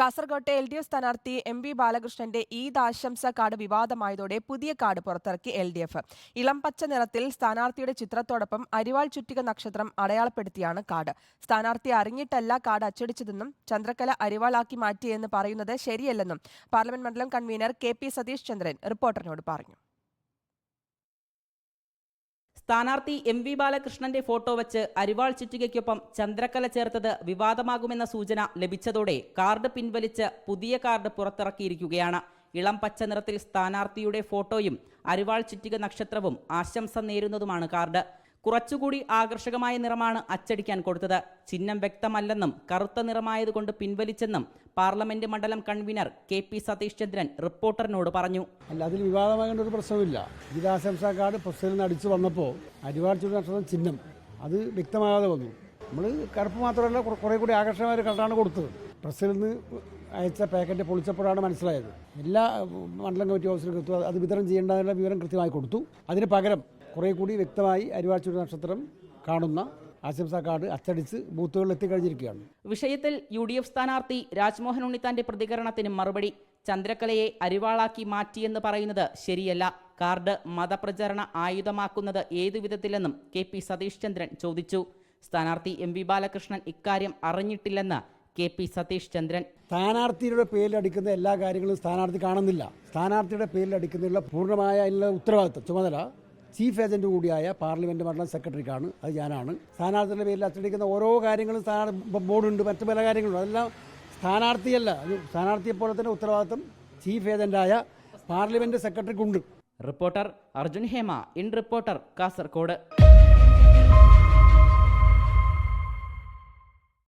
കാസർകോട്ടെ LDF സ്ഥാനാർത്ഥി MV ബാലകൃഷ്ണന്റെ ഈദ് ആശംസ കാർഡ് വിവാദമായതോടെ പുതിയ കാർഡ് പുറത്തിറക്കി LDF. ഇളം പച്ച നിറത്തിൽ സ്ഥാനാർത്ഥിയുടെ ചിത്രത്തോടൊപ്പം അരിവാൾ ചുറ്റിക നക്ഷത്രം അടയാളപ്പെടുത്തിയാണ് കാർഡ്. സ്ഥാനാർത്ഥി അറിഞ്ഞിട്ടല്ല കാർഡ് അച്ചടിച്ചതെന്നും ചന്ദ്രക്കല അരിവാളാക്കി മാറ്റിയെന്ന് പറയുന്നത് ശരിയല്ലെന്നും പാർലമെന്റ് മണ്ഡലം കൺവീനർ KP സതീഷ് ചന്ദ്രൻ റിപ്പോർട്ടറിനോട് പറഞ്ഞു. സ്ഥാനാർത്ഥി MV ബാലകൃഷ്ണന്റെ ഫോട്ടോ വച്ച് അരിവാൾ ചുറ്റികയ്ക്കൊപ്പം ചന്ദ്രക്കല ചേർത്തത് വിവാദമാകുമെന്ന സൂചന ലഭിച്ചതോടെ കാർഡ് പിൻവലിച്ച് പുതിയ കാർഡ് പുറത്തിറക്കിയിരിക്കുകയാണ്. ഇളം പച്ച നിറത്തിൽ സ്ഥാനാർത്ഥിയുടെ ഫോട്ടോയും അരിവാൾ ചുറ്റിക നക്ഷത്രവും ആശംസ നേരുന്നതുമാണ് കാർഡ്. കുറച്ചുകൂടി ആകർഷകമായ നിറമാണ് അച്ചടിക്കാൻ കൊടുത്തത്. ചിഹ്നം വ്യക്തമല്ലെന്നും കറുത്ത നിറമായതുകൊണ്ട് പിൻവലിച്ചെന്നും പാർലമെന്റ് മണ്ഡലം കൺവീനർ KP സതീഷ് ചന്ദ്രൻ റിപ്പോർട്ടറിനോട് പറഞ്ഞു. അല്ല, അതിൽ വിവാദമാകേണ്ട ഒരു പ്രശ്നമില്ല. ഈദാശംസാ കാർഡ് പ്രസിൽ നിന്ന് അടിച്ചു വന്നപ്പോൾ അരിവാൾ ചുറ്റിക നക്ഷത്രം ചിഹ്നം അത് വ്യക്തമാകാതെ വന്നു. നമ്മൾ കറുപ്പ് മാത്രമല്ല കുറെ കൂടി ആകർഷകമായ ഒരു കളറാണ് കൊടുത്തത്. പ്രസിൽ നിന്ന് അയച്ച പാക്കറ്റ് പൊളിച്ചപ്പോഴാണ് മനസ്സിലായത്. എല്ലാ മണ്ഡലം കമ്മിറ്റി ഓഫീസിലും അത് വിതരണം ചെയ്യേണ്ടതിനുള്ള വിവരം കൃത്യമായി കൊടുത്തു. അതിന് പകരം കുറെ കൂടി വ്യക്തമായി അരിവാൾ ചുറ്റിക നക്ഷത്രം കാണുന്ന ആശംസാ കാർഡ് അച്ചടിച്ച് ബൂത്തുകളിൽ എത്തിക്കഴിഞ്ഞിരിക്കുകയാണ്. വിഷയത്തിൽ UDF സ്ഥാനാർത്ഥി രാജ്മോഹൻ ഉണ്ണിത്താന്റെ പ്രതികരണത്തിന് മറുപടി. ചന്ദ്രക്കലയെ അരിവാളാക്കി മാറ്റിയെന്ന് പറയുന്നത് ശരിയല്ല. കാർഡ് മതപ്രചരണ ആയുധമാക്കുന്നത് ഏതു വിധത്തിലെന്നും KP സതീഷ് ചന്ദ്രൻ ചോദിച്ചു. സ്ഥാനാർത്ഥി MV ബാലകൃഷ്ണൻ ഇക്കാര്യം അറിഞ്ഞിട്ടില്ലെന്ന് KP സതീഷ് ചന്ദ്രൻ. സ്ഥാനാർത്ഥിയുടെ പേരിൽ അടിക്കുന്ന എല്ലാ കാര്യങ്ങളും സ്ഥാനാർത്ഥി കാണുന്നില്ല. സ്ഥാനാർത്ഥിയുടെ പേരിൽ അടിക്കുന്നതിനുള്ള പൂർണ്ണമായ അതിനുള്ള ഉത്തരവാദിത്വം ചുമതല ചീഫ് ഏജന്റ് കൂടിയായ പാർലമെന്റ് മണ്ഡലം സെക്രട്ടറിക്കാണ്. അത് ഞാനാണ്. സ്ഥാനാർത്ഥിയുടെ പേരിൽ അച്ചടിക്കുന്ന ഓരോ കാര്യങ്ങളും ബോർഡുണ്ട്, മറ്റു പല കാര്യങ്ങളും അതെല്ലാം സ്ഥാനാർത്ഥിയല്ല. സ്ഥാനാർത്ഥിയെ പോലെ തന്നെ ഉത്തരവാദിത്വം ചീഫ് ഏജന്റായ പാർലമെന്റ് സെക്രട്ടറിക്കുണ്ട്. Reporter Arjun Hema, in reporter, Kasaragod.